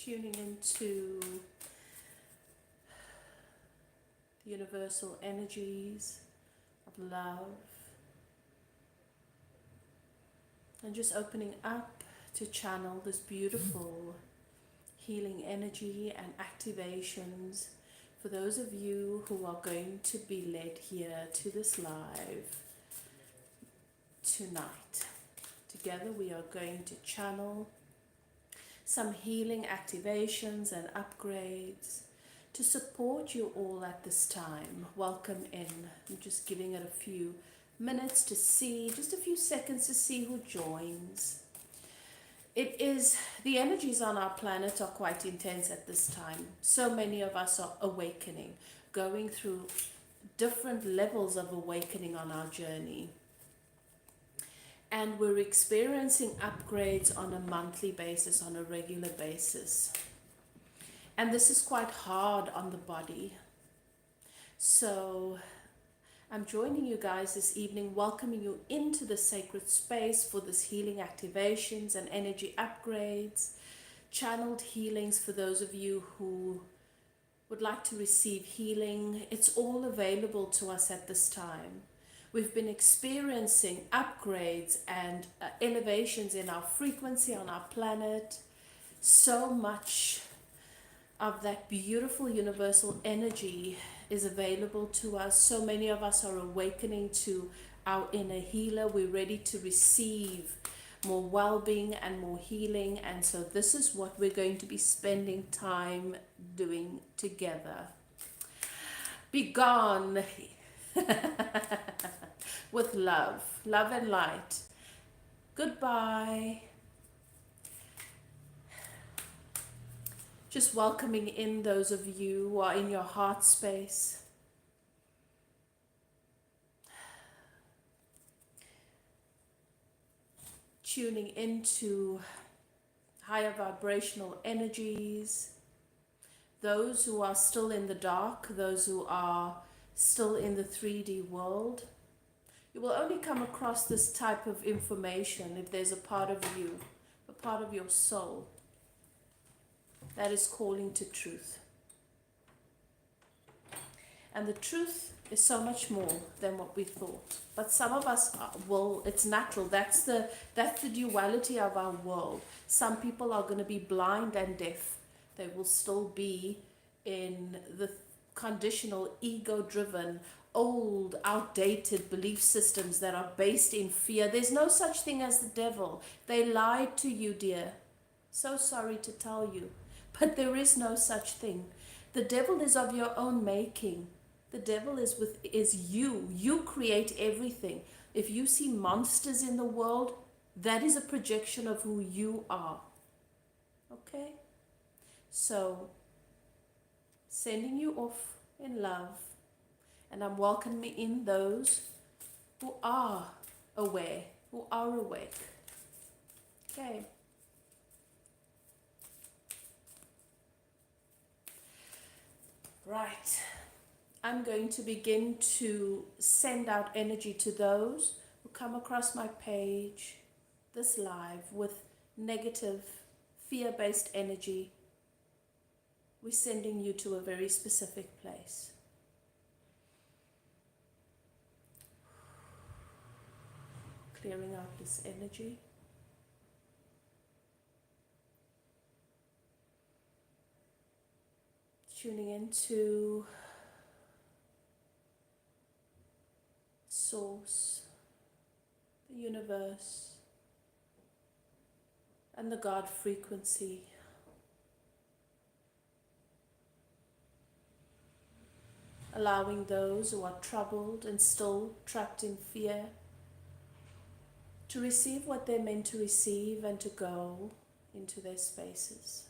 tuning into the universal energies of love, and just opening up to channel this beautiful healing energy and activations for those of you who are going to be led here to this live tonight. Together we are going to channel some healing activations and upgrades to support you all at this time. Welcome in. I'm just giving it a few minutes to see, just a few seconds to see who joins. The energies on our planet are quite intense at this time. So many of us are awakening, going through different levels of awakening on our journey. And we're experiencing upgrades on a monthly basis, on a regular basis. And this is quite hard on the body. So I'm joining you guys this evening, welcoming you into the sacred space for this healing activations and energy upgrades, channeled healings for those of you who would like to receive healing. It's all available to us at this time. We've been experiencing upgrades and elevations in our frequency on our planet. So much of that beautiful universal energy is available to us. So many of us are awakening to our inner healer. We're ready to receive more well-being and more healing. And so this is what we're going to be spending time doing together. Be gone with love and light. Goodbye. Just welcoming in those of you who are in your heart space. Tuning into higher vibrational energies. Those who are still in the dark, those who are still in the 3D world. You will only come across this type of information if there's a part of you, a part of your soul, that is calling to truth. And the truth is so much more than what we thought. But some of us will, it's natural. That's the duality of our world. Some people are going to be blind and deaf. They will still be in the conditional, ego-driven, old, outdated belief systems that are based in fear. There's no such thing as the devil. They lied to you, dear. So sorry to tell you. But there is no such thing. The devil is of your own making. The devil is you. You create everything. If you see monsters in the world, that is a projection of who you are. Okay? So, sending you off in love. And I'm welcoming in those who are aware, who are awake. Okay. Right, I'm going to begin to send out energy to those who come across my page, this live, with negative, fear-based energy. We're sending you to a very specific place. Clearing out this energy. Tuning into Source, the universe, and the God frequency. Allowing those who are troubled and still trapped in fear to receive what they're meant to receive and to go into their spaces.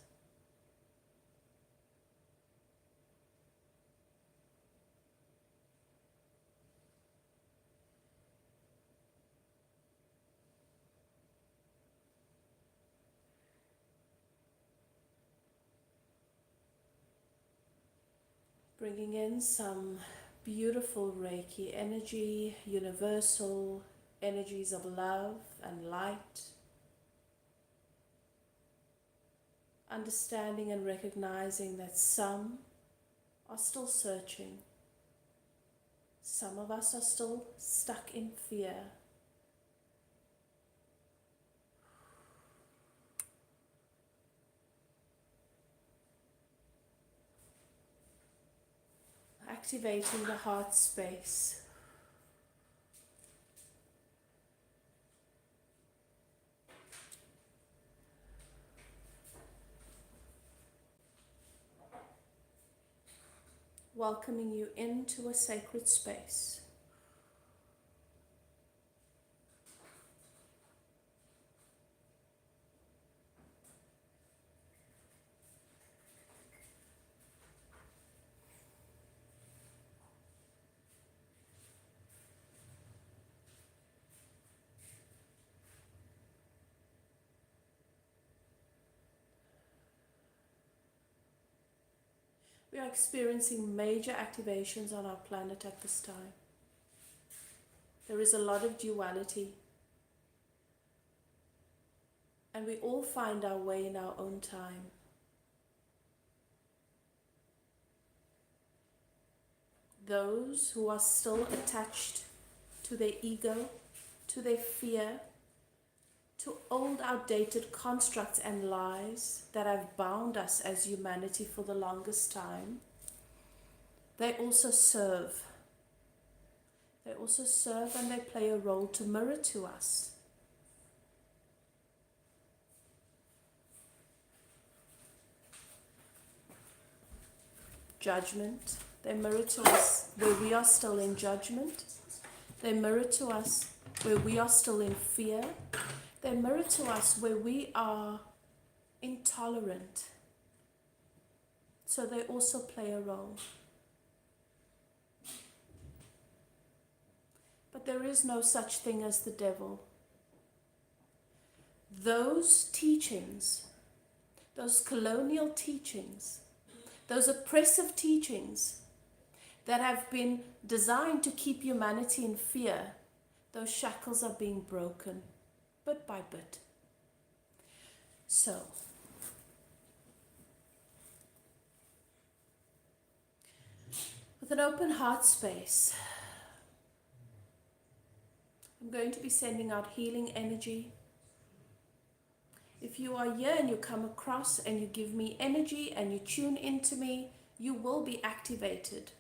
Bringing in some beautiful Reiki energy, universal energies of love and light. understanding and recognizing that some are still searching. Some of us are still stuck in fear. Activating the heart space. Welcoming you into a sacred space. We are experiencing major activations on our planet at this time. There is a lot of duality, and we all find our way in our own time. Those who are still attached to their ego, to their fear, to old outdated constructs and lies that have bound us as humanity for the longest time, they also serve. They also serve and they play a role to mirror to us. Judgment. They mirror to us where we are still in judgment. They mirror to us where we are still in fear. They mirror to us where we are intolerant. So they also play a role. But there is no such thing as the devil. Those teachings, those colonial teachings, those oppressive teachings that have been designed to keep humanity in fear, those shackles are being broken bit by bit. So, with an open heart space, I'm going to be sending out healing energy. If you are here and you come across and you give me energy and you tune into me, you will be activated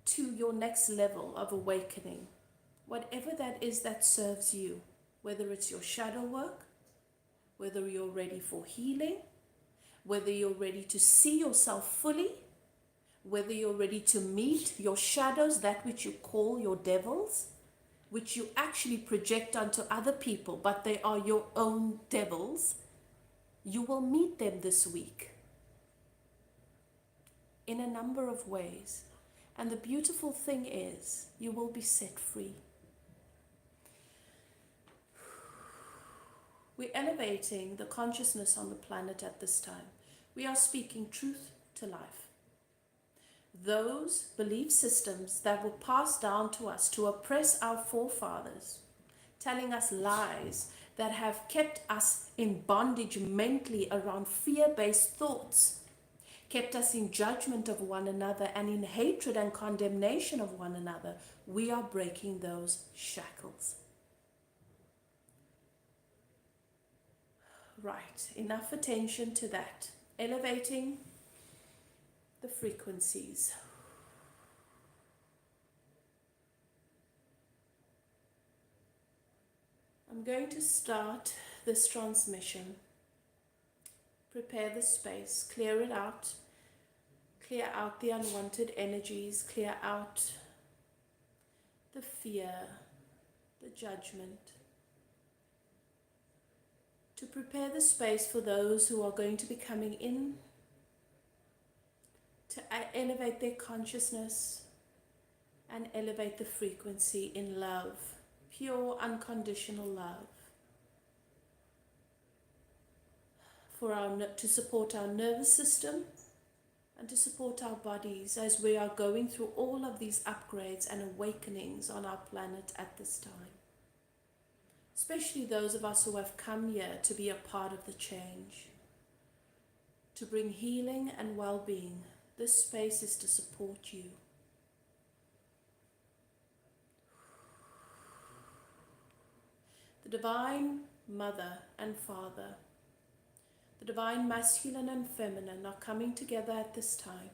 to your next level of awakening. Whatever that is that serves you, whether it's your shadow work, whether you're ready for healing, whether you're ready to see yourself fully, whether you're ready to meet your shadows, that which you call your devils, which you actually project onto other people, but they are your own devils, you will meet them this week in a number of ways. And the beautiful thing is, you will be set free. We're elevating the consciousness on the planet at this time. We are speaking truth to life. Those belief systems that were passed down to us to oppress our forefathers, telling us lies that have kept us in bondage mentally around fear-based thoughts, kept us in judgment of one another and in hatred and condemnation of one another, we are breaking those shackles. Right, enough attention to that. Elevating the frequencies. I'm going to start this transmission. Prepare the space, clear it out, clear out the unwanted energies, clear out the fear, the judgment. To prepare the space for those who are going to be coming in, to elevate their consciousness and elevate the frequency in love, pure unconditional love, to support our nervous system and to support our bodies as we are going through all of these upgrades and awakenings on our planet at this time. Especially those of us who have come here to be a part of the change. to bring healing and well-being. This space is to support you. The Divine Mother and Father, the Divine Masculine and Feminine are coming together at this time.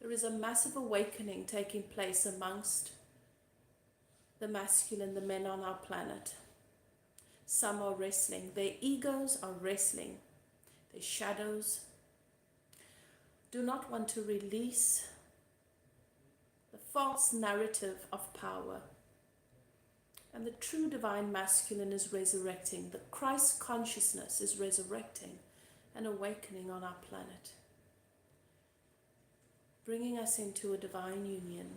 There is a massive awakening taking place amongst the masculine, the men on our planet. Some are wrestling. Their egos are wrestling. Their shadows do not want to release the false narrative of power. And the true divine masculine is resurrecting. The Christ consciousness is resurrecting and awakening on our planet, bringing us into a divine union.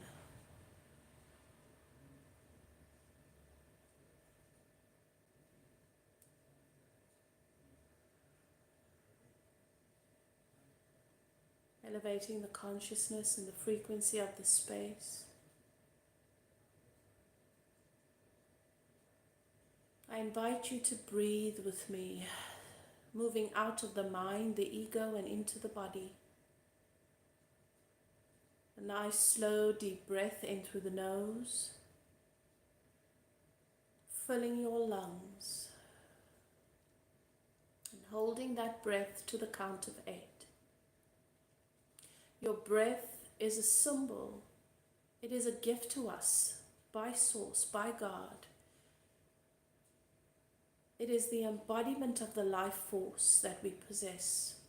Elevating the consciousness and the frequency of the space. I invite you to breathe with me, moving out of the mind, the ego, and into the body. A nice, slow, deep breath in through the nose, filling your lungs, and holding that breath to the count of 8. Your breath is a symbol. It is a gift to us by Source, by God. It is the embodiment of the life force that we possess.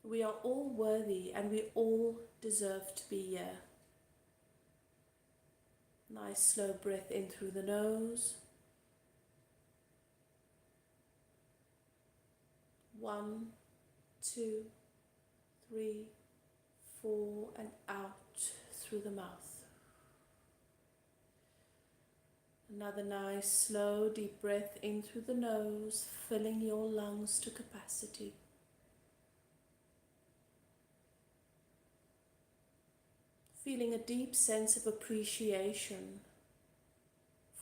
We are all worthy and we all deserve to be here. Nice slow breath in through the nose. 1, 2, 3, 4, and out through the mouth. Another nice, slow, deep breath in through the nose, filling your lungs to capacity. Feeling a deep sense of appreciation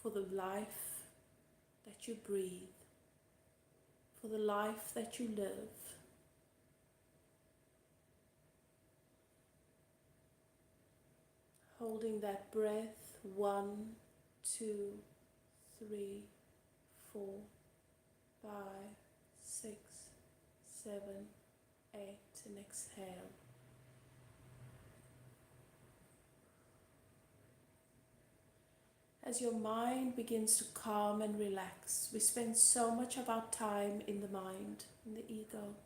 for the life that you breathe, for the life that you live. Holding that breath, 1, 2, 3, 4, 5, 6, 7, 8, and exhale. As your mind begins to calm and relax, we spend so much of our time in the mind, in the ego.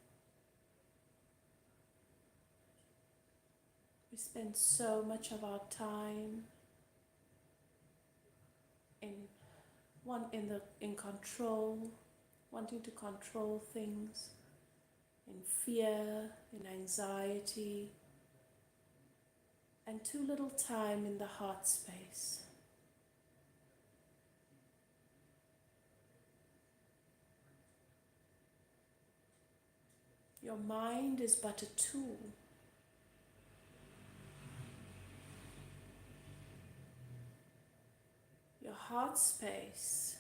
We spend so much of our time in control, wanting to control things, in fear, in anxiety, and too little time in the heart space. Your mind is but a tool. Your heart space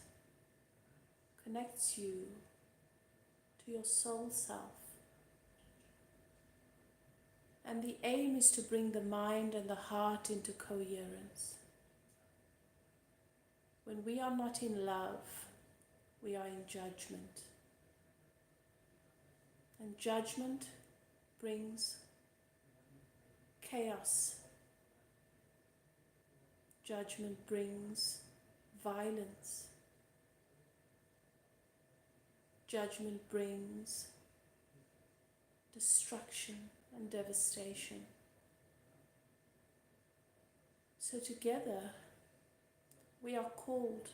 connects you to your soul self. And the aim is to bring the mind and the heart into coherence. When we are not in love, we are in judgment. And judgment brings chaos. Judgment brings violence. Judgment brings destruction and devastation. So together, we are called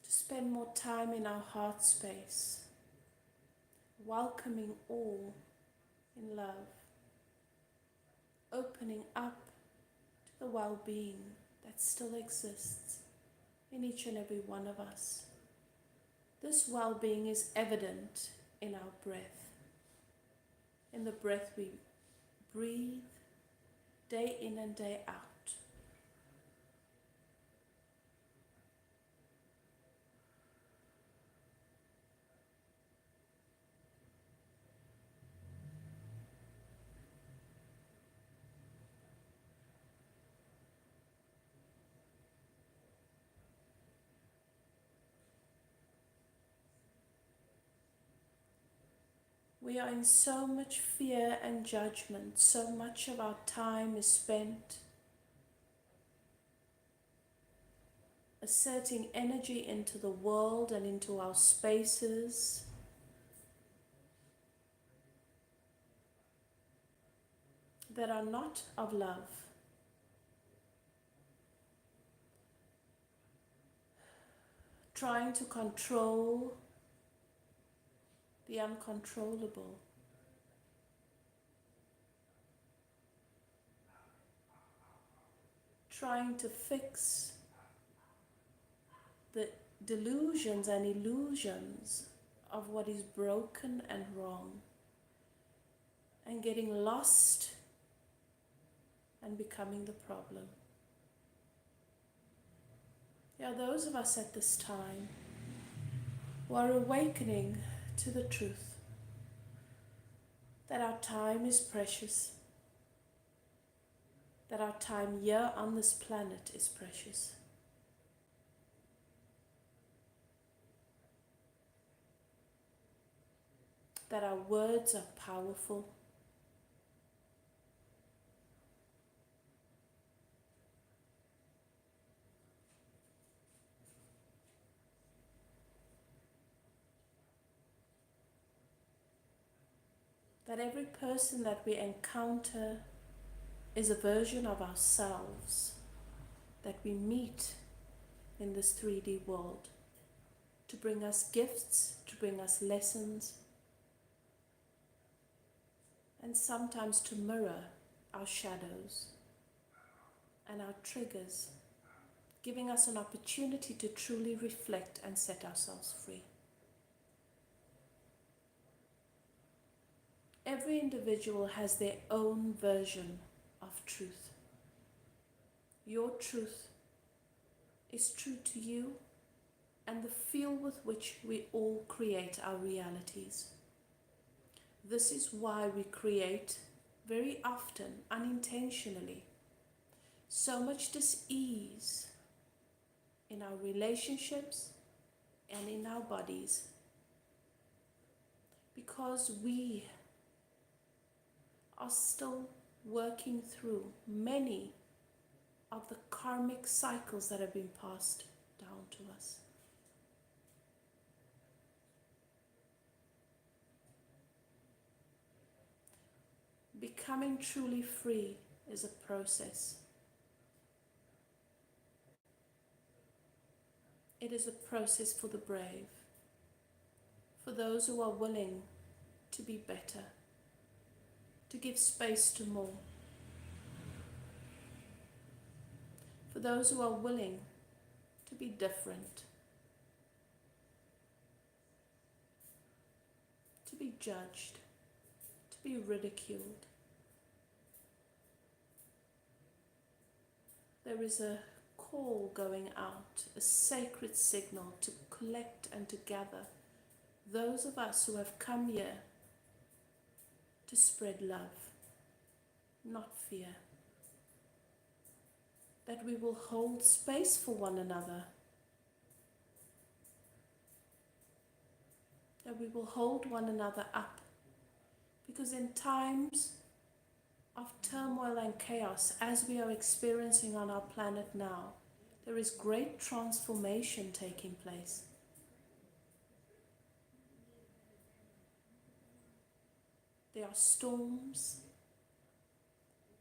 to spend more time in our heart space, welcoming all in love, opening up to the well-being that still exists in each and every one of us. This well-being is evident in our breath, in the breath we breathe day in and day out. We are in so much fear and judgment. So much of our time is spent asserting energy into the world and into our spaces, that are not of love. Trying to control the uncontrollable. Trying to fix the delusions and illusions of what is broken and wrong, and getting lost and becoming the problem. There are those of us at this time who are awakening to the truth that our time is precious, that our time here on this planet is precious. That our words are powerful. That every person that we encounter is a version of ourselves that we meet in this 3D world to bring us gifts, to bring us lessons, and sometimes to mirror our shadows and our triggers, giving us an opportunity to truly reflect and set ourselves free. Every individual has their own version of truth. Your truth is true to you and the field with which we all create our realities. This is why we create, very often, unintentionally, so much dis-ease in our relationships and in our bodies, because we are still working through many of the karmic cycles that have been passed down to us. Becoming truly free is a process. It is a process for the brave, for those who are willing to be better, to give space to more, for those who are willing to be different, to be judged, to be ridiculed. There is a call going out, a sacred signal to collect and to gather those of us who have come here to spread love, not fear. That we will hold space for one another. That we will hold one another up. Because in times of turmoil and chaos, as we are experiencing on our planet now, there is great transformation taking place. There are storms,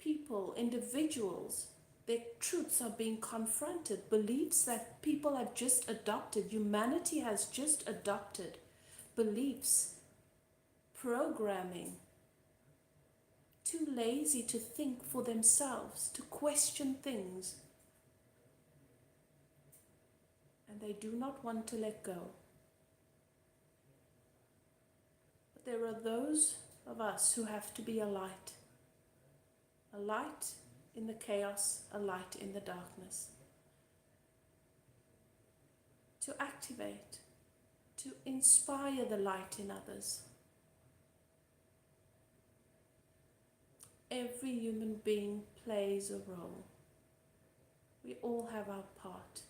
people, individuals, their truths are being confronted, beliefs that people have just adopted, humanity has just adopted, beliefs, programming, too lazy to think for themselves, to question things, and they do not want to let go. But there are those of us who have to be a light in the chaos, a light in the darkness, to activate, to inspire the light in others. Every human being plays a role. We all have our part.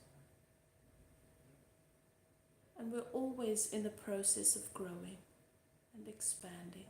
And we're always in the process of growing and expanding.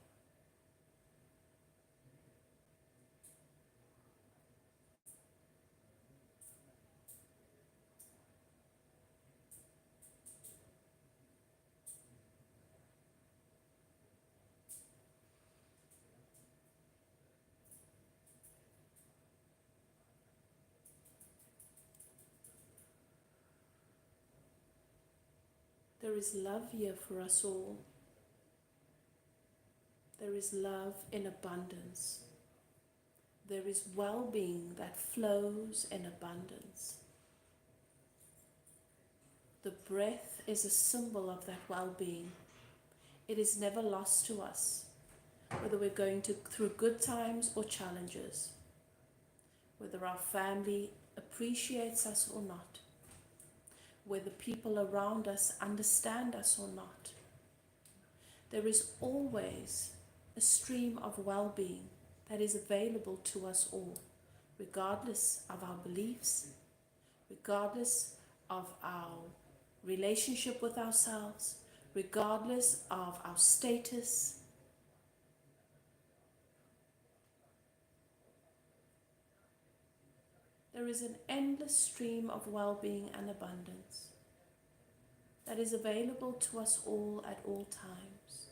There is love here for us all. There is love in abundance. There is well-being that flows in abundance. The breath is a symbol of that well-being. It is never lost to us, whether we're going through good times or challenges, whether our family appreciates us or not, whether people around us understand us or not. There is always a stream of well-being that is available to us all, regardless of our beliefs, regardless of our relationship with ourselves, regardless of our status. There is an endless stream of well-being and abundance that is available to us all at all times.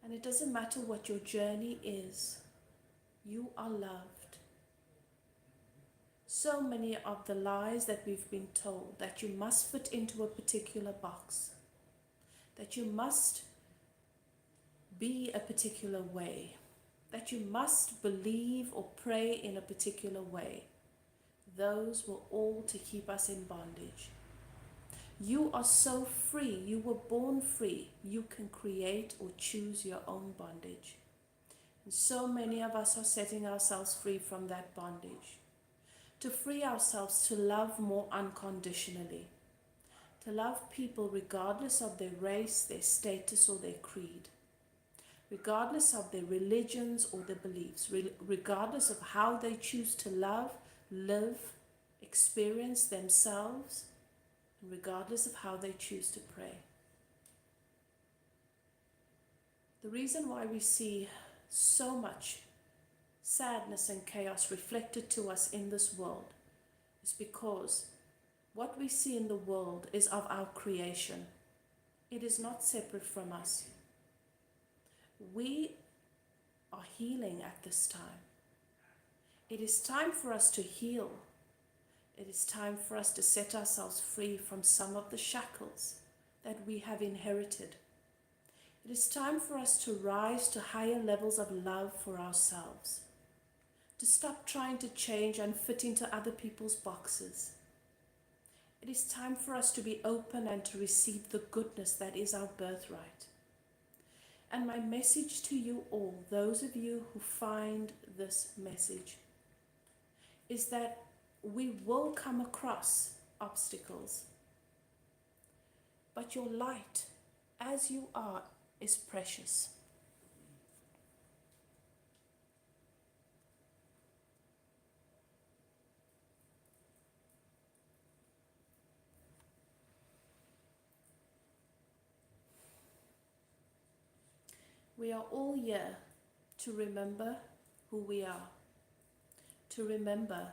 And it doesn't matter what your journey is, you are loved. So many of the lies that we've been told, that you must fit into a particular box, that you must be a particular way, that you must believe or pray in a particular way, those were all to keep us in bondage. You are so free. You were born free. You can create or choose your own bondage. And so many of us are setting ourselves free from that bondage. To free ourselves to love more unconditionally. To love people regardless of their race, their status, or their creed. Regardless of their religions or their beliefs. Regardless of how they choose to love, live, experience themselves, and regardless of how they choose to pray. The reason why we see so much sadness and chaos reflected to us in this world is because what we see in the world is of our creation. It is not separate from us. We are healing at this time. It is time for us to heal. It is time for us to set ourselves free from some of the shackles that we have inherited. It is time for us to rise to higher levels of love for ourselves, to stop trying to change and fit into other people's boxes. It is time for us to be open and to receive the goodness that is our birthright. And my message to you all, those of you who find this message, is that we will come across obstacles, but your light, as you are, is precious. We are all here to remember who we are, to remember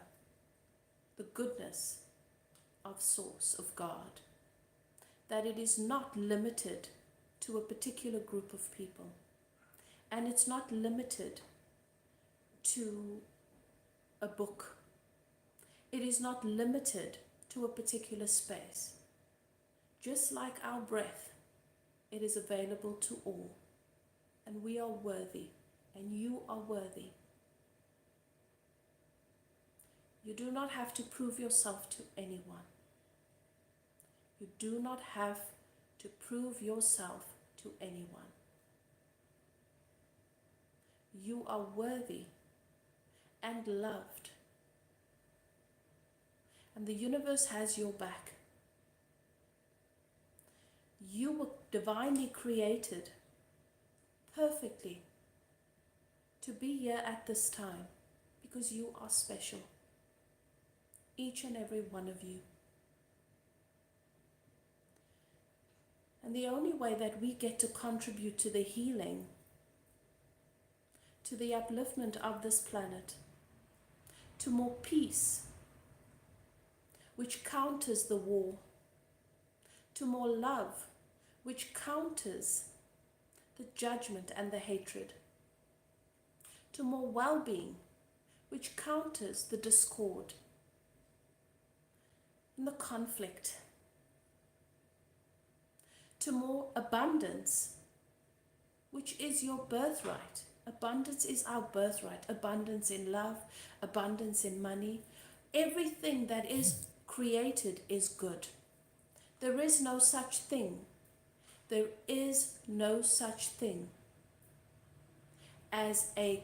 the goodness of Source, of God, that it is not limited to a particular group of people, and it's not limited to a book. It is not limited to a particular space. Just like our breath, it is available to all, and we are worthy, and you are worthy. You do not have to prove yourself to anyone. You do not have to prove yourself to anyone. You are worthy and loved. And the universe has your back. You were divinely created perfectly to be here at this time because you are special. Each and every one of you. And the only way that we get to contribute to the healing, to the upliftment of this planet, to more peace, which counters the war, to more love, which counters the judgment and the hatred, to more well-being, which counters the discord and the conflict, to more abundance, which is your birthright. Abundance is our birthright. Abundance in love, abundance in money. Everything that is created is good. There is no such thing. There is no such thing as the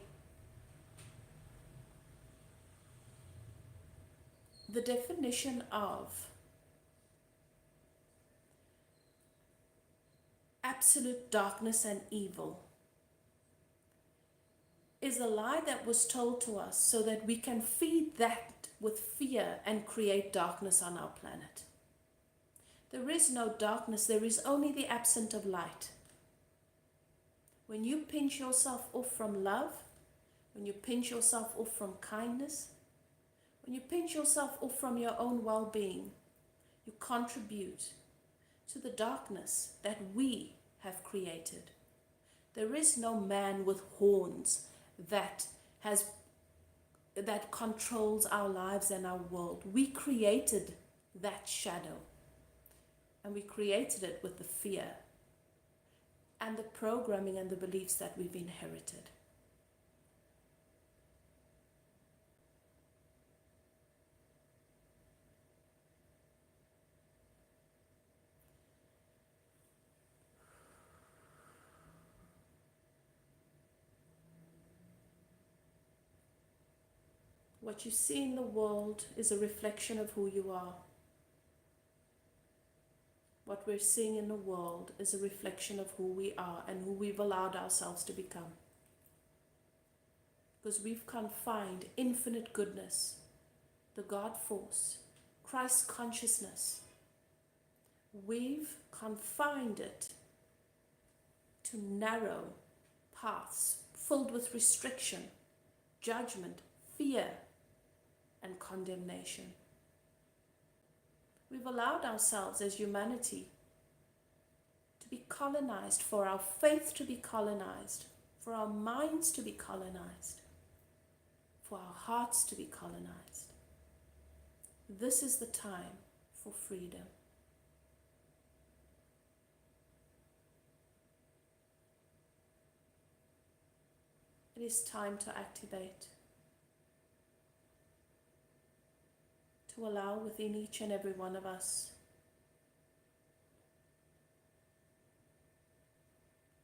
definition of absolute darkness and evil is a lie that was told to us so that we can feed that with fear and create darkness on our planet. There is no darkness, there is only the absence of light. When you pinch yourself off from love, when you pinch yourself off from kindness, when you pinch yourself off from your own well-being, you contribute to the darkness that we have created. There is no man with horns that controls our lives and our world. We created that shadow, and we created it with the fear and the programming and the beliefs that we've inherited. What you see in the world is a reflection of who you are. What we're seeing in the world is a reflection of who we are and who we've allowed ourselves to become. Because we've confined infinite goodness, the God force, Christ consciousness. We've confined it to narrow paths filled with restriction, judgment, fear, and condemnation. We've allowed ourselves as humanity to be colonized, for our faith to be colonized, for our minds to be colonized, for our hearts to be colonized. This is the time for freedom. It is time to activate, to allow within each and every one of us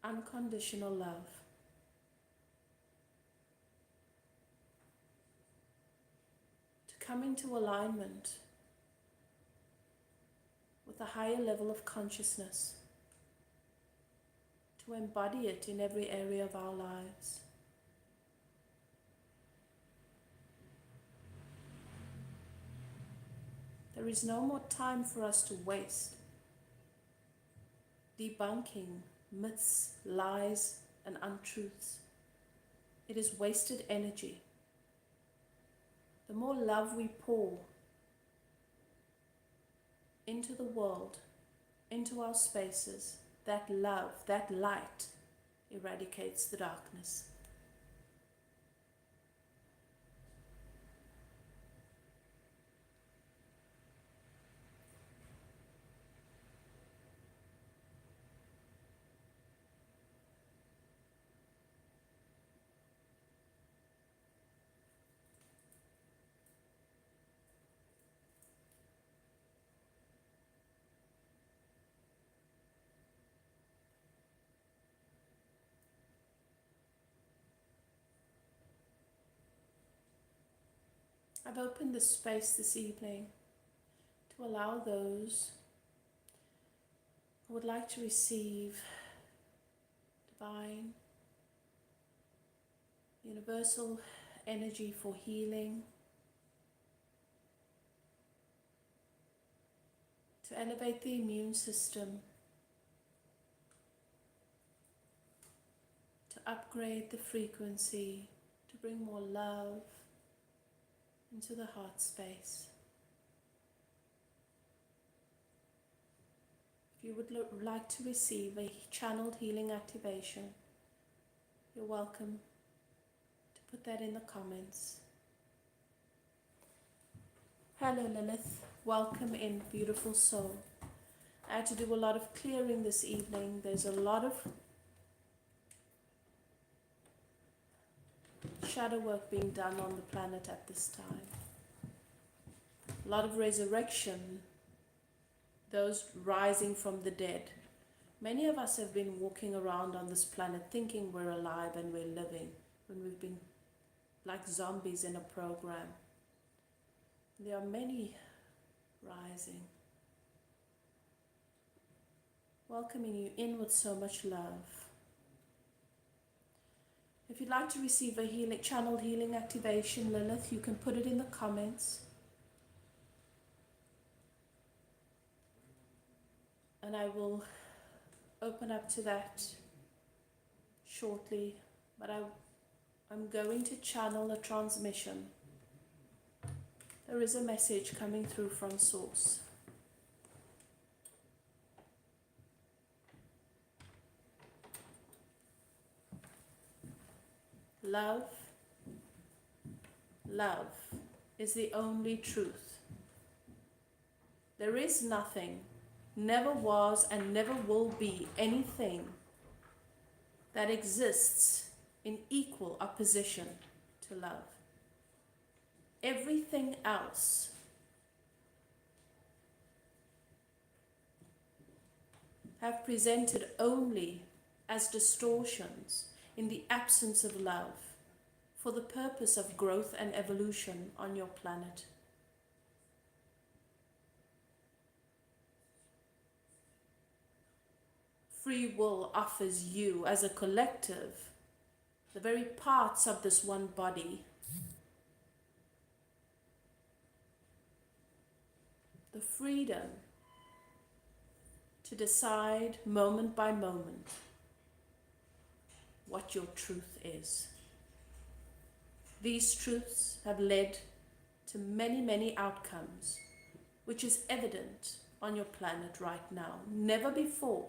unconditional love, to come into alignment with a higher level of consciousness, to embody it in every area of our lives. There is no more time for us to waste debunking myths, lies, and untruths. It is wasted energy. The more love we pour into the world, into our spaces, that love, that light eradicates the darkness. I've opened this space this evening to allow those who would like to receive divine, universal energy for healing, to elevate the immune system, upgrade the frequency, to bring more love into the heart space. If you would like to receive a channeled healing activation, you're welcome to put that in the comments. Hello Lilith, welcome in, beautiful soul. I had to do a lot of clearing this evening. There's a lot of shadow work being done on the planet at this time. A lot of resurrection, those rising from the dead. Many of us have been walking around on this planet thinking we're alive and we're living, when we've been like zombies in a program. There are many rising, welcoming you in with so much love. If you'd like to receive a channeled healing activation, Lilith, you can put it in the comments. And I will open up to that shortly. But I'm going to channel a transmission. There is a message coming through from Source. Love, love is the only truth. There is nothing, never was and never will be anything that exists in equal opposition to love. Everything else have presented only as distortions in the absence of love, for the purpose of growth and evolution on your planet. Free will offers you, as a collective, the very parts of this one body, the freedom to decide moment by moment what your truth is. These truths have led to many, many outcomes, which is evident on your planet right now. Never before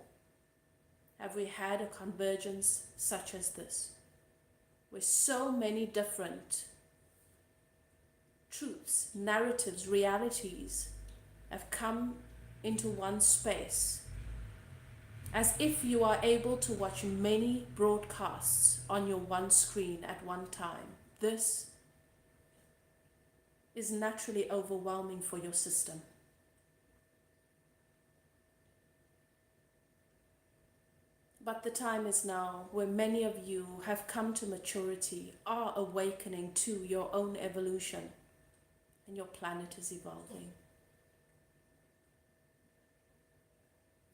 have we had a convergence such as this, where so many different truths, narratives, realities have come into one space, as if you are able to watch many broadcasts on your one screen at one time. This is naturally overwhelming for your system. But the time is now where many of you have come to maturity, are awakening to your own evolution, and your planet is evolving.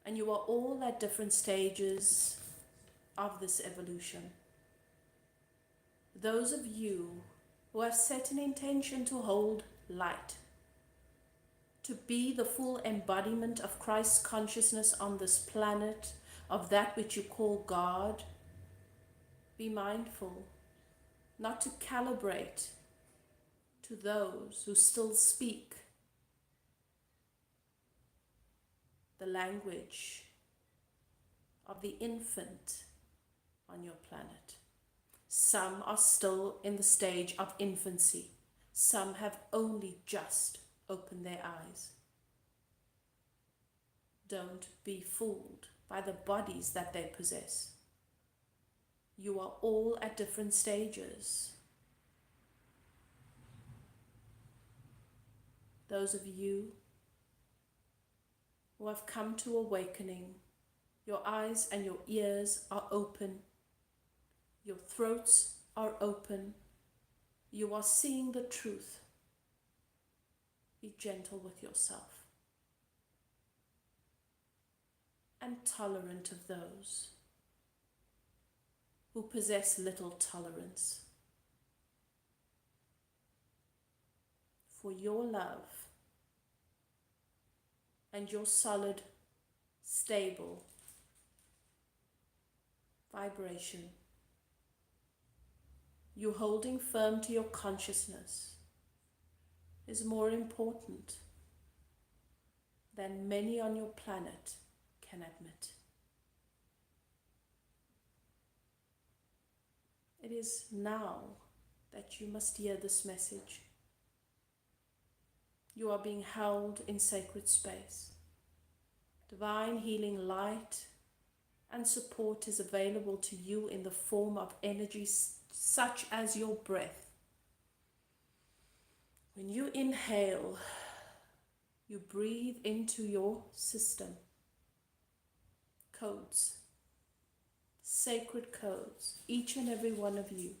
And you are all at different stages of this evolution. Those of you who have set an intention to hold light, to be the full embodiment of Christ's consciousness on this planet, of that which you call God, be mindful not to calibrate to those who still speak the language of the infant on your planet. Some are still in the stage of infancy. Some have only just opened their eyes. Don't be fooled by the bodies that they possess. You are all at different stages. Those of you who have come to awakening, your eyes and your ears are open, your throats are open, you are seeing the truth. Be gentle with yourself and tolerant of those who possess little tolerance. For your love and your solid, stable vibration You holding firm to your consciousness is more important than many on your planet can admit. It is now that you must hear this message. You are being held in sacred space. Divine healing light and support is available to you in the form of energies such as your breath. When you inhale, you breathe into your system codes, sacred codes, each and every one of you.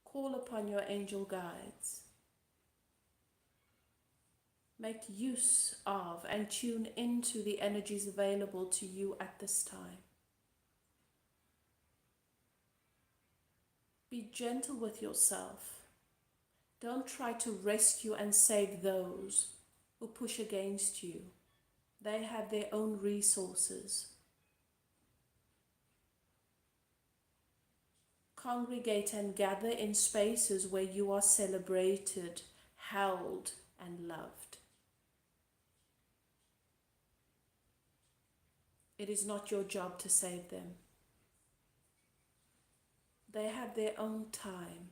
Call upon your angel guides. Make use of and tune into the energies available to you at this time. Be gentle with yourself. Don't try to rescue and save those who push against you. They have their own resources. Congregate and gather in spaces where you are celebrated, held, and loved. It is not your job to save them. They have their own time.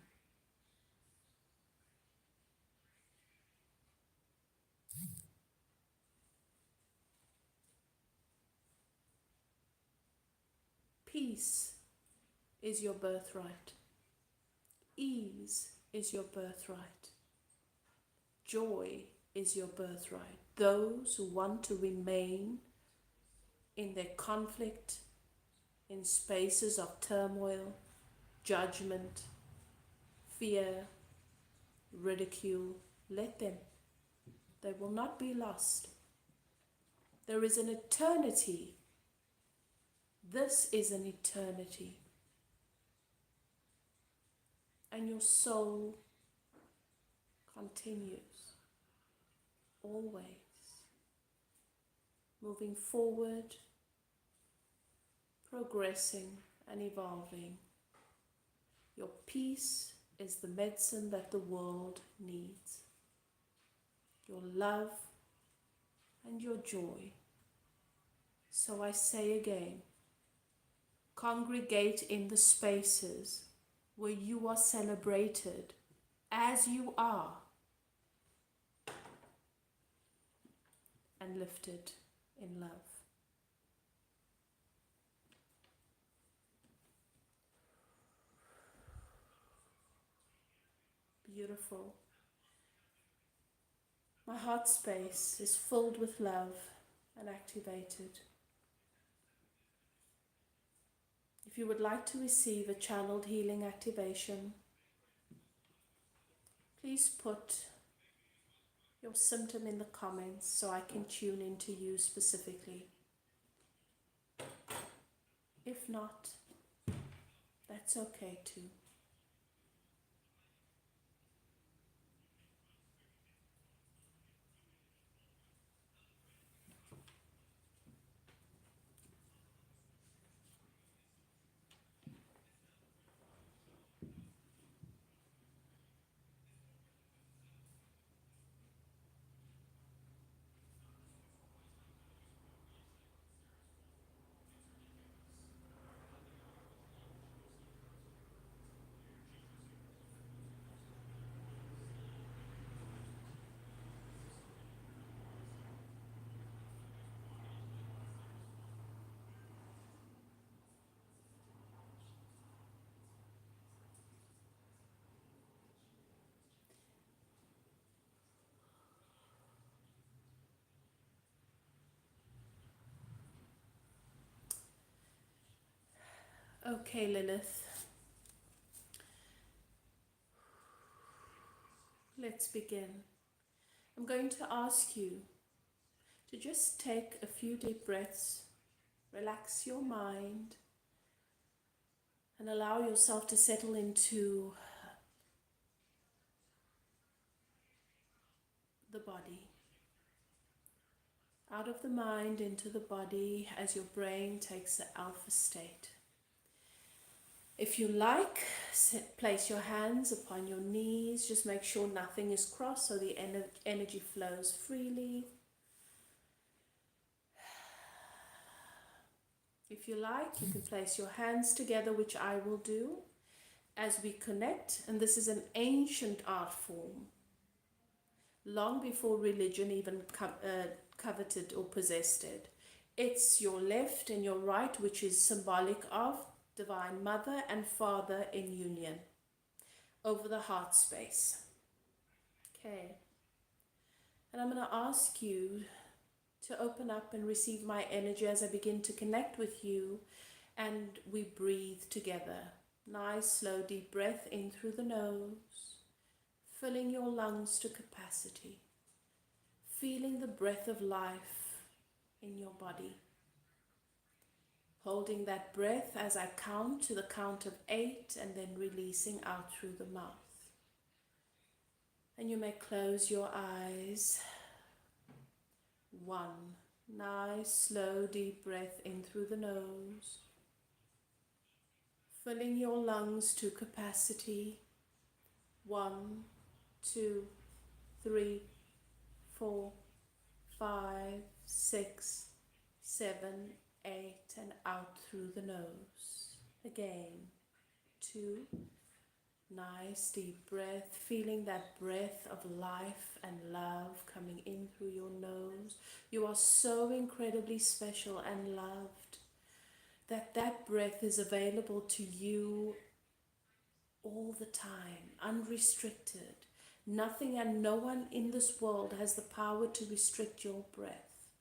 Peace is your birthright. Ease is your birthright. Joy is your birthright. Those who want to remain in their conflict, in spaces of turmoil, judgment, fear, ridicule, let them. They will not be lost. There is an eternity. This is an eternity. And your soul continues, always, moving forward, progressing and evolving. Your peace is the medicine that the world needs. Your love and your joy. So I say again, congregate in the spaces where you are celebrated as you are and lifted in love. Beautiful. My heart space is filled with love and activated. If you would like to receive a channeled healing activation, please put your symptom in the comments so I can tune into you specifically. If not, that's okay too. Okay, Lilith. Let's begin. I'm going to ask you to just take a few deep breaths, relax your mind, And allow yourself to settle into the body. Out of the mind into the body as your brain takes the alpha state. If you like, place your hands upon your knees. Just make sure nothing is crossed so the energy flows freely. If you like, you can place your hands together, which I will do as we connect. And this is an ancient art form, long before religion even coveted or possessed it. It's your left and your right, which is symbolic of Divine Mother and Father in union over the heart space. Okay. And I'm going to ask you to open up and receive my energy as I begin to connect with you, and we breathe together. Nice, slow, deep breath in through the nose, filling your lungs to capacity, feeling the breath of life in your body. Holding that breath as I count to the count of 8 and then releasing out through the mouth. And you may close your eyes. 1. Nice, slow, deep breath in through the nose. Filling your lungs to capacity. 1, 2, 3, 4, 5, 6, 7, 8, and out through the nose. Again, 2, nice deep breath, feeling that breath of life and love coming in through your nose. You are so incredibly special and loved that breath is available to you all the time, unrestricted. Nothing and no one in this world has the power to restrict your breath.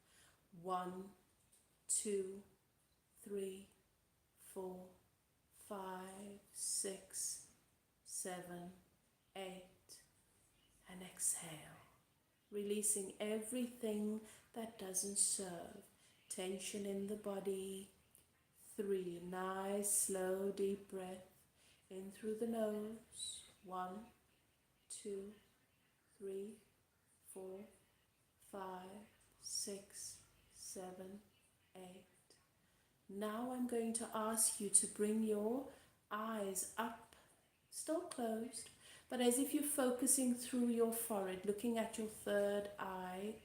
1, 2, 3, 4, 5, 6, 7, 8, and exhale, releasing everything that doesn't serve. Tension in the body. 3, nice, slow, deep breath in through the nose. 1, 2, 3, 4, 5, 6, 7, 8. Now I'm going to ask you to bring your eyes up, still closed, but as if you're focusing through your forehead, looking at your third eye,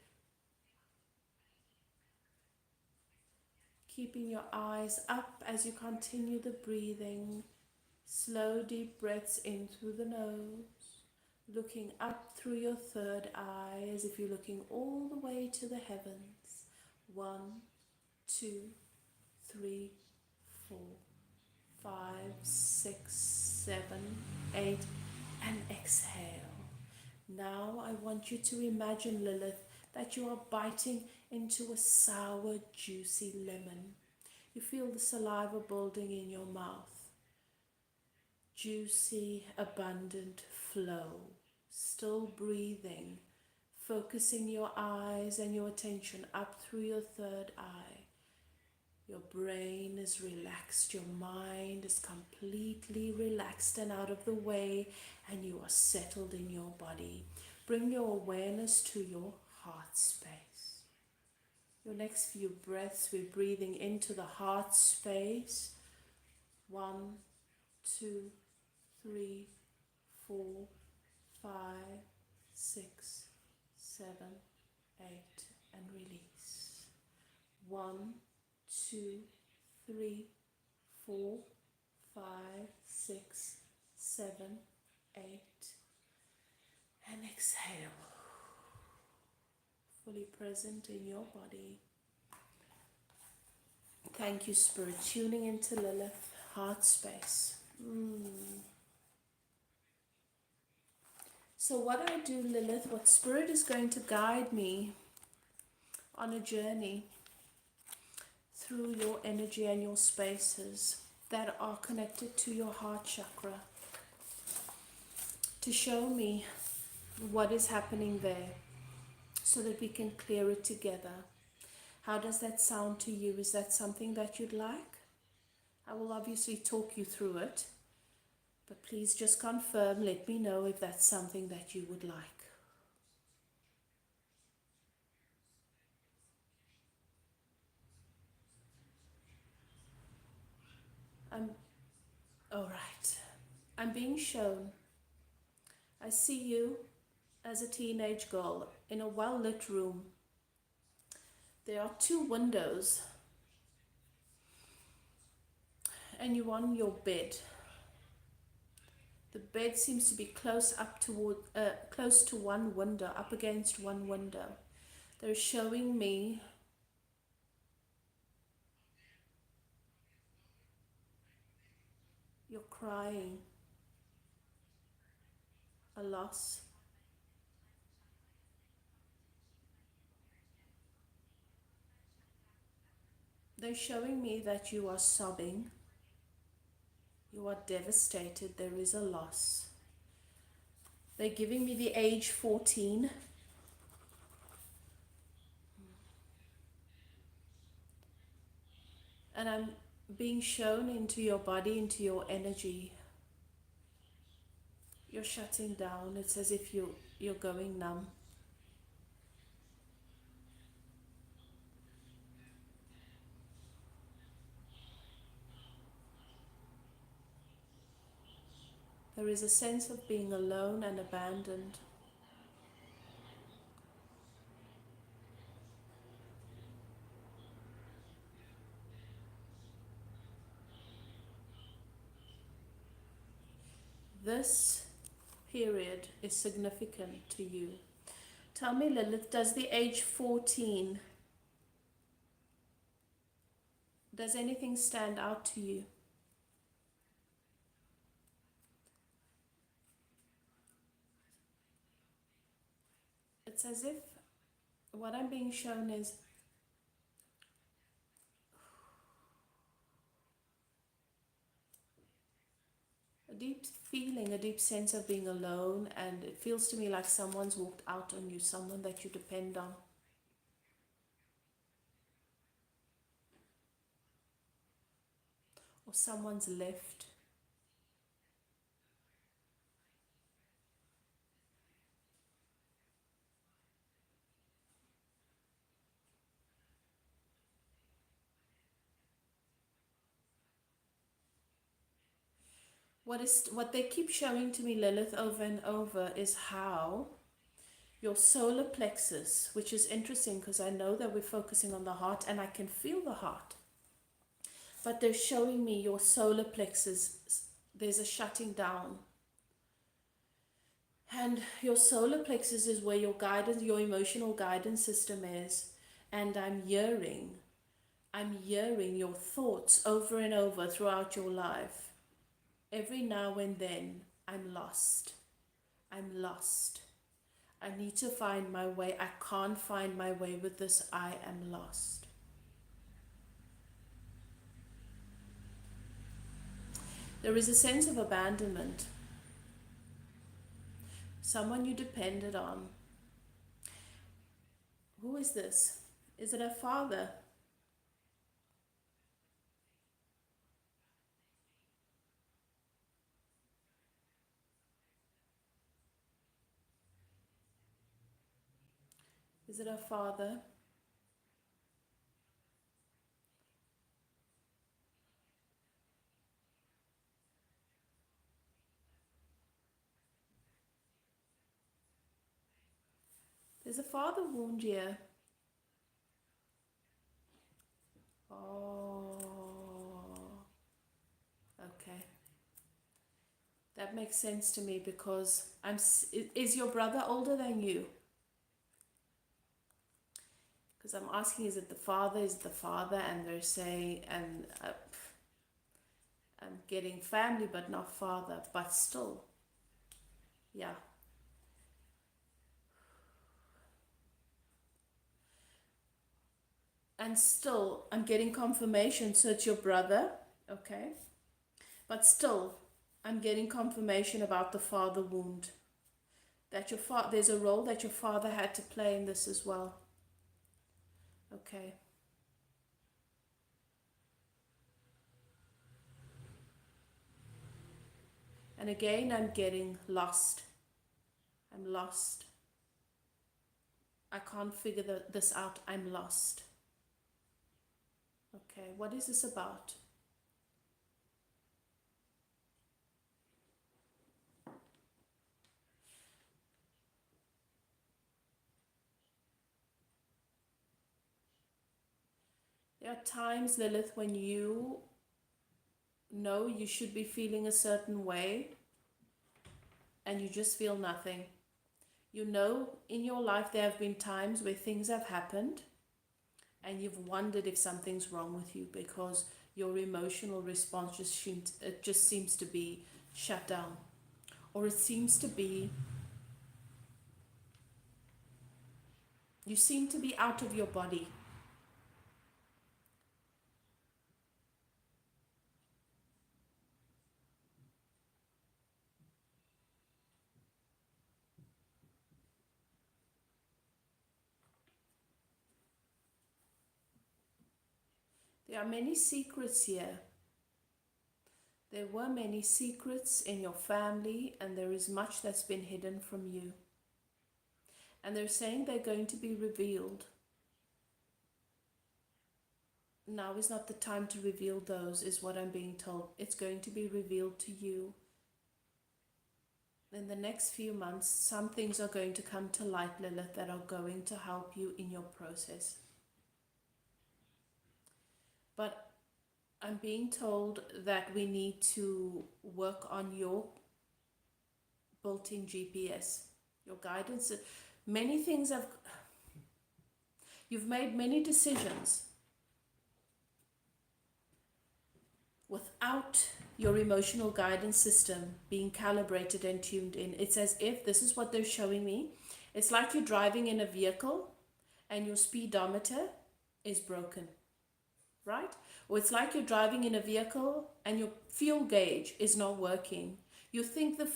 keeping your eyes up as you continue the breathing. Slow, deep breaths in through the nose, looking up through your third eye as if you're looking all the way to the heavens. 1, 2, 3, 4, 5, 6, 7, 8, and exhale. Now I want you to imagine, Lilith, that you are biting into a sour, juicy lemon. You feel the saliva building in your mouth. Juicy, abundant flow. Still breathing, focusing your eyes and your attention up through your third eye. Your brain is relaxed, your mind is completely relaxed and out of the way, and you are settled in your body. Bring your awareness to your heart space. Your next few breaths, we're breathing into the heart space. 1, 2, 3, 4, 5, 6, 7, 8, and release. 1, 2, 3, 4, 5, 6, 7, 8, and exhale. Fully present in your body. Thank you, Spirit. Tuning into Lilith, heart space. So what I do, Lilith, what Spirit is going to guide me on a journey through your energy and your spaces that are connected to your heart chakra, to show me what is happening there so that we can clear it together. How does that sound to you? Is that something that you'd like? I will obviously talk you through it, but please just confirm, let me know if that's something that you would like. I'm all right. I'm being shown. I see you as a teenage girl in a well-lit room. There are 2 windows, and you're on your bed. The bed seems to be close to one window, up against one window. They're showing me you're crying a loss. They're showing me that you are sobbing. You are devastated. There is a loss. They're giving me the age 14. And I'm being shown into your body, into your energy. You're shutting down. It's as if you're going numb. There is a sense of being alone and abandoned. This period is significant to you. Tell me, Lilith, does the age 14, does anything stand out to you? It's as if what I'm being shown is a deep feeling, a deep sense of being alone, and it feels to me like someone's walked out on you, someone that you depend on. Or someone's left. What they keep showing to me, Lilith, over and over is how your solar plexus, which is interesting because I know that we're focusing on the heart and I can feel the heart, but they're showing me your solar plexus, there's a shutting down. And your solar plexus is where your guidance, your emotional guidance system is. And I'm hearing your thoughts over and over throughout your life. Every now and then, I'm lost. I'm lost. I need to find my way. I can't find my way with this. I am lost. There is a sense of abandonment. Someone you depended on. Who is this? Is it a father? Is it a father? There's a father wound here. Oh, okay. That makes sense to me because is your brother older than you? Because I'm asking, is it the father? Is it the father? And they're saying, and I'm getting family, but not father, but still, yeah. And still, I'm getting confirmation, so it's your brother, okay? But still, I'm getting confirmation about the father wound. That there's a role that your father had to play in this as well. Okay. And again, I'm getting lost. I'm lost. I can't figure this out. I'm lost. Okay, what is this about? There are times, Lilith, when you know you should be feeling a certain way and you just feel nothing. You know, in your life there have been times where things have happened and you've wondered if something's wrong with you because your emotional response just seems to be shut down, or it seems to be, you seem to be out of your body. There are many secrets here. There were many secrets in your family, and there is much that's been hidden from you. And they're saying they're going to be revealed. Now is not the time to reveal those, is what I'm being told. It's going to be revealed to you. In the next few months, some things are going to come to light, Lilith, that are going to help you in your process. But I'm being told that we need to work on your built-in GPS, your guidance. Many things have, you've made many decisions without your emotional guidance system being calibrated and tuned in. It's as if, this is what they're showing me, it's like you're driving in a vehicle and your speedometer is broken, right? Or it's like you're driving in a vehicle and your fuel gauge is not working. You think the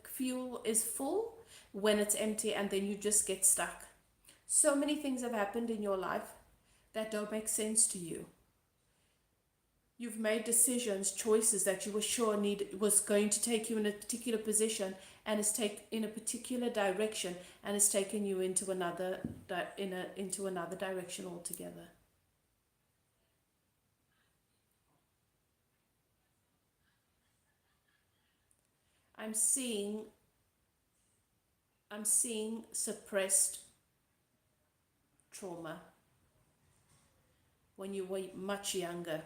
fuel is full when it's empty, and then you just get stuck. So many things have happened in your life that don't make sense to you. You've made decisions, choices that you were sure was going to take you in a particular position, and it's in a particular direction, and it's taken you into another direction altogether. I'm seeing suppressed trauma when you were much younger,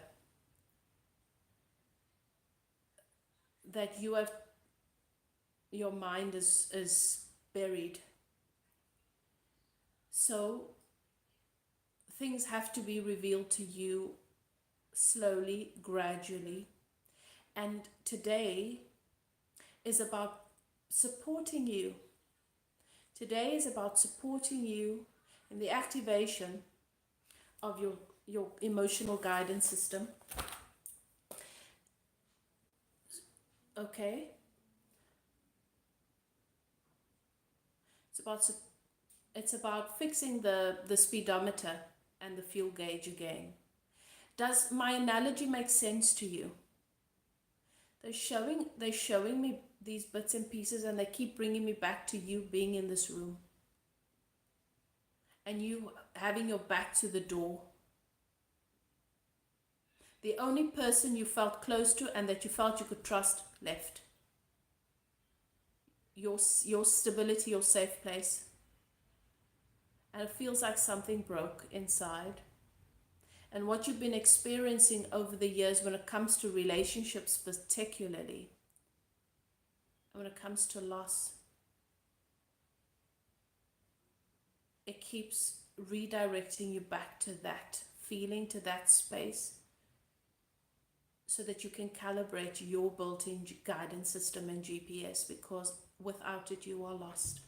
that your mind is buried. So things have to be revealed to you slowly, gradually. And today is about supporting you. Today is about supporting you in the activation of your emotional guidance system. Okay? It's about fixing the speedometer and the fuel gauge again. Does my analogy make sense to you? They're showing me these bits and pieces, and they keep bringing me back to you being in this room and you having your back to the door. The only person you felt close to and that you felt you could trust left. Your stability, your safe place. And it feels like something broke inside. And what you've been experiencing over the years when it comes to relationships particularly, when it comes to loss, it keeps redirecting you back to that feeling, to that space, so that you can calibrate your built-in guidance system and GPS, because without it you are lost.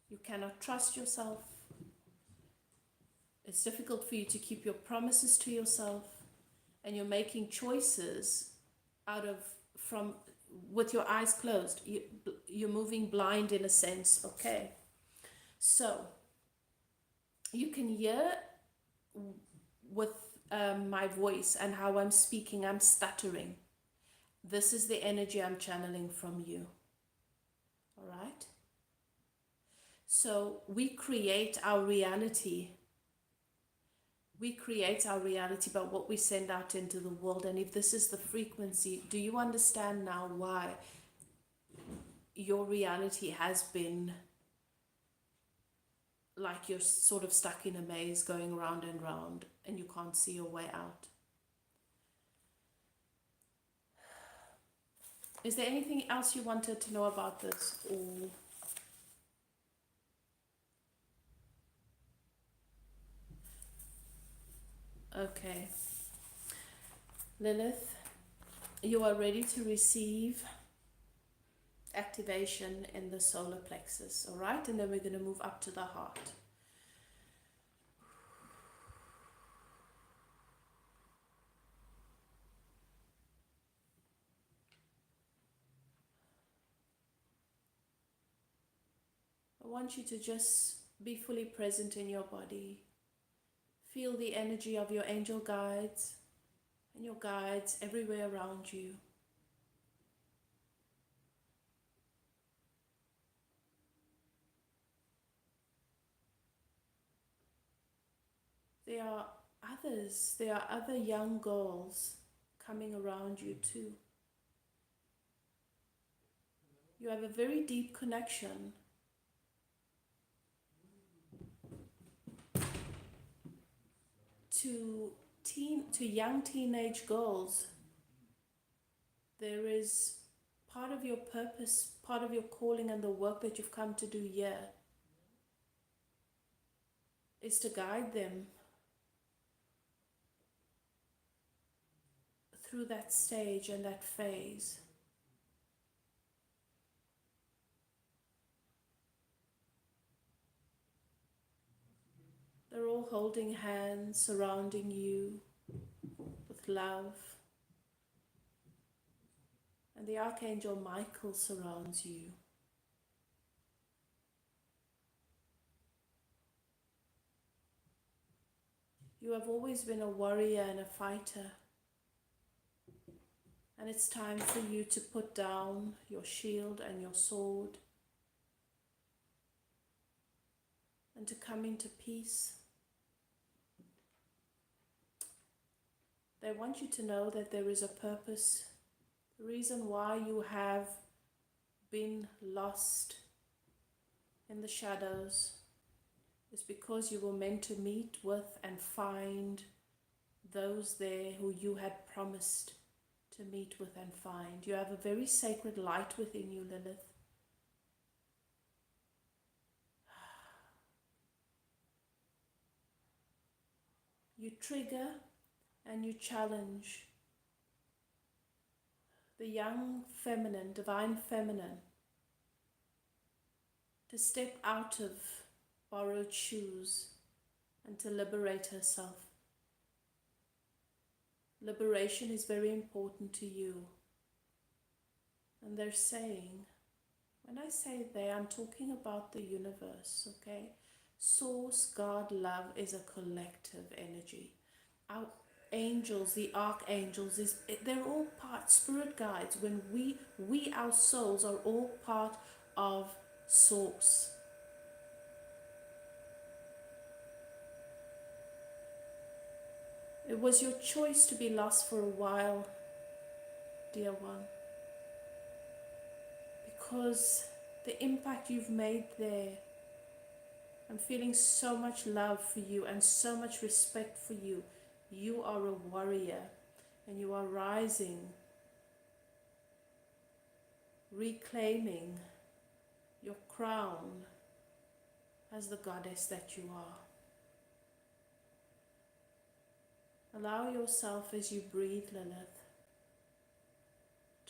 You cannot trust yourself. It's difficult for you to keep your promises to yourself, and you're making choices with your eyes closed. You're moving blind in a sense. Okay, so you can hear with my voice and how I'm speaking, I'm stuttering. This is the energy I'm channeling from you. All right? So we create our reality. We create our reality by what we send out into the world. And if this is the frequency, do you understand now why your reality has been like you're sort of stuck in a maze going round and round and you can't see your way out? Is there anything else you wanted to know about this? Or okay, Lilith, you are ready to receive activation in the solar plexus, all right? And then we're going to move up to the heart. I want you to just be fully present in your body. Feel the energy of your angel guides and your guides everywhere around you. There are other young girls coming around you too. You have a very deep connection to young teenage girls. There is part of your purpose, part of your calling and the work that you've come to do here is to guide them through that stage and that phase. They're all holding hands, surrounding you with love. And the Archangel Michael surrounds you. You have always been a warrior and a fighter. And it's time for you to put down your shield and your sword and to come into peace. They want you to know that there is a purpose. The reason why you have been lost in the shadows is because you were meant to meet with and find those there who you had promised to meet with and find. You have a very sacred light within you, Lilith. You trigger and you challenge the young feminine, divine feminine, to step out of borrowed shoes and to liberate herself. Liberation is very important to you. And they're saying, when I say they, I'm talking about the universe, okay? Source, God, love is a collective energy. Our angels, the archangels, they're all part, spirit guides. When we, our souls, are all part of Source. It was your choice to be lost for a while, dear one, because the impact you've made there, I'm feeling so much love for you and so much respect for you. You are a warrior and you are rising, reclaiming your crown as the goddess that you are. Allow yourself as you breathe, Lilith,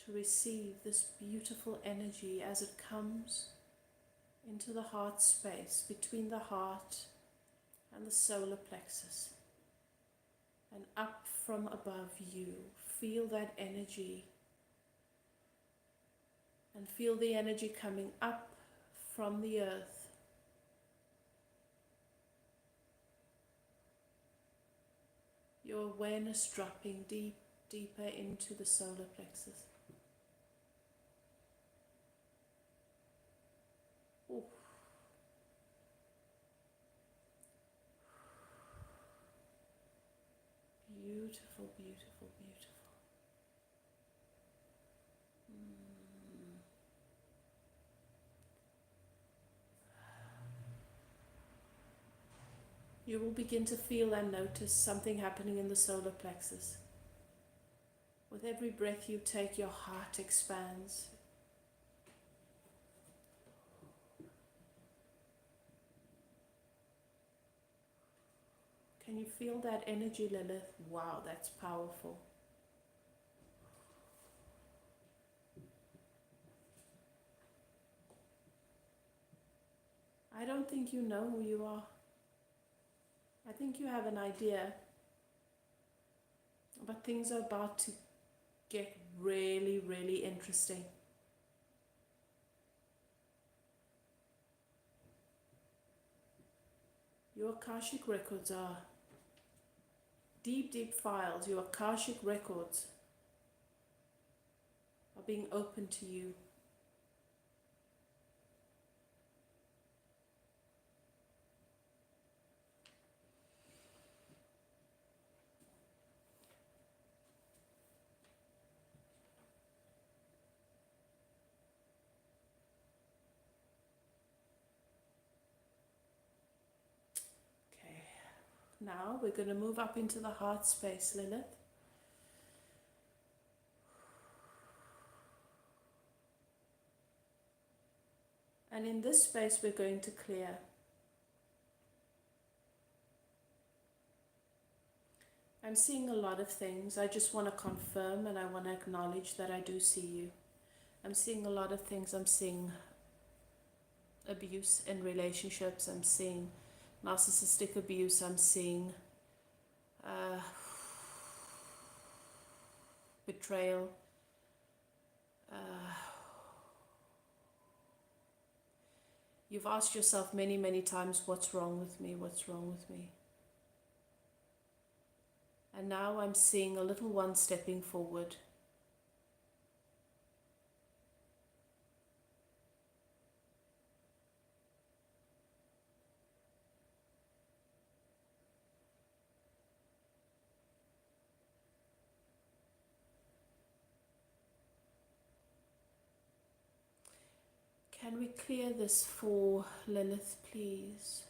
to receive this beautiful energy as it comes into the heart space between the heart and the solar plexus. And up from above you, feel that energy. And feel the energy coming up from the earth. Your awareness dropping deeper into the solar plexus. Ooh. Beautiful, beautiful, beautiful. You will begin to feel and notice something happening in the solar plexus. With every breath you take, your heart expands. Can you feel that energy, Lilith? Wow, that's powerful. I don't think you know who you are. I think you have an idea, but things are about to get really, really interesting. Your Akashic records are deep, deep files. Your Akashic records are being opened to you. Okay, now we're going to move up into the heart space, Lilith. And in this space, we're going to clear. I'm seeing a lot of things. I just want to confirm and I want to acknowledge that I do see you. I'm seeing a lot of things. I'm seeing abuse in relationships. I'm seeing narcissistic abuse. I'm seeing betrayal. You've asked yourself many, many times, what's wrong with me? What's wrong with me? And now I'm seeing a little one stepping forward. Can we clear this for Lilith, please?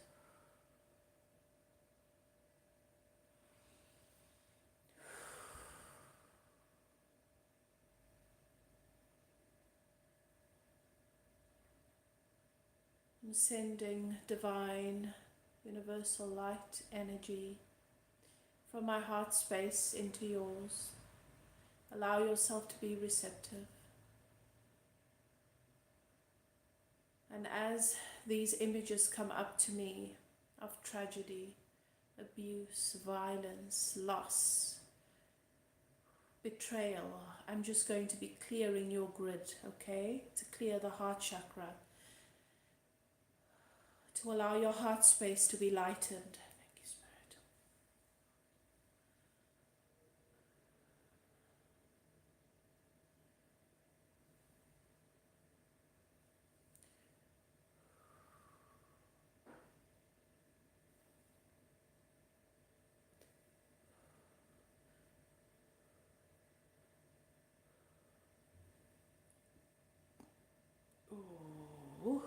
I'm sending divine, universal light energy from my heart space into yours. Allow yourself to be receptive. And as these images come up to me of tragedy, abuse, violence, loss, betrayal, I'm just going to be clearing your grid, okay? To clear the heart chakra, to allow your heart space to be lightened. Thank you, Spirit. Ooh.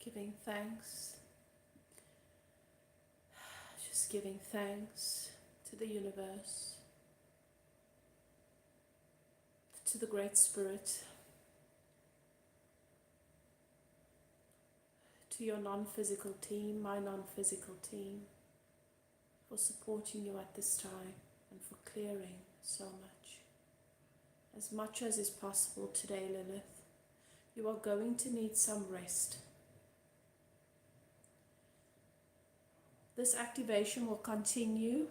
Giving thanks, just giving thanks to the universe, to the Great Spirit, to your non-physical team, my non-physical team, for supporting you at this time and for clearing so much as is possible today, Lilith. You are going to need some rest. This activation will continue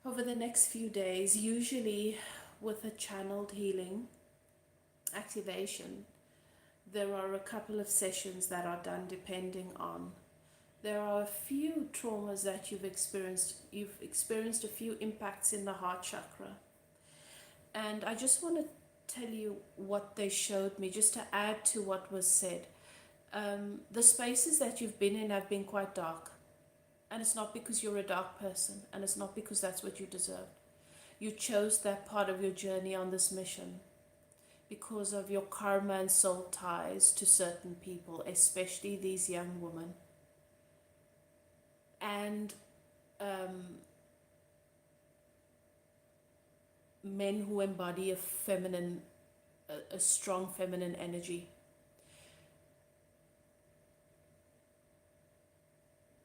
over the next few days, usually with a channeled healing activation. There are a couple of sessions that are done depending on. There are a few traumas that you've experienced. You've experienced a few impacts in the heart chakra. And I just want to tell you what they showed me, just to add to what was said. The spaces that you've been in have been quite dark. And it's not because you're a dark person, and it's not because that's what you deserved. You chose that part of your journey on this mission because of your karma and soul ties to certain people, especially these young women. And men who embody a strong feminine energy.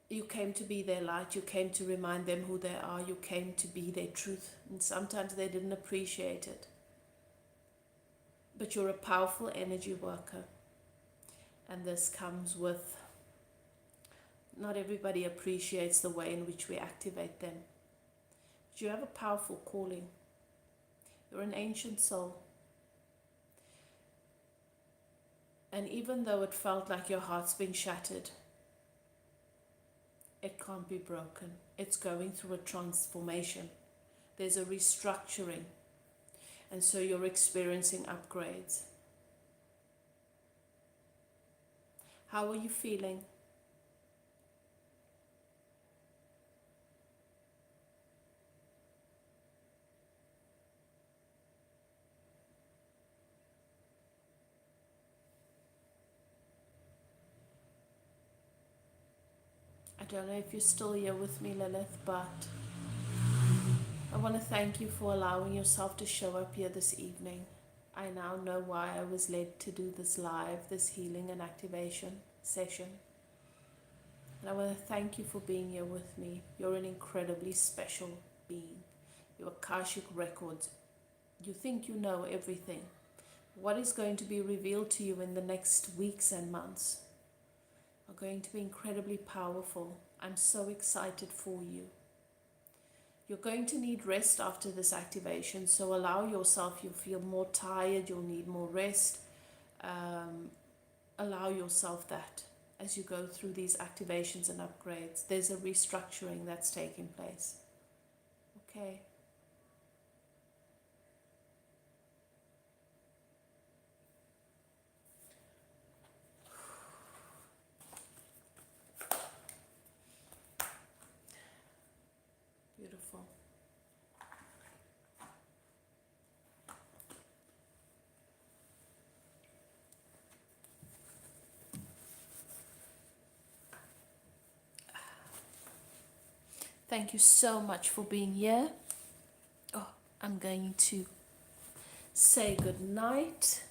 You came to be their light, you came to remind them who they are, you came to be their truth. And sometimes they didn't appreciate it. But you're a powerful energy worker. And this comes with, not everybody appreciates the way in which we activate them. But you have a powerful calling. You're an ancient soul. And even though it felt like your heart's been shattered, it can't be broken. It's going through a transformation. There's a restructuring. And so you're experiencing upgrades. How are you feeling? I don't know if you're still here with me, Lilith, but I want to thank you for allowing yourself to show up here this evening. I now know why I was led to do this live, this healing and activation session. And I want to thank you for being here with me. You're an incredibly special being. Your Akashic records. You think you know everything. What is going to be revealed to you in the next weeks and months are going to be incredibly powerful. I'm so excited for you. You're going to need rest after this activation, so allow yourself. You'll feel more tired, you'll need more rest. Allow yourself that as you go through these activations and upgrades. There's a restructuring that's taking place. Okay. Beautiful. Thank you so much for being here. Oh, I'm going to say good night.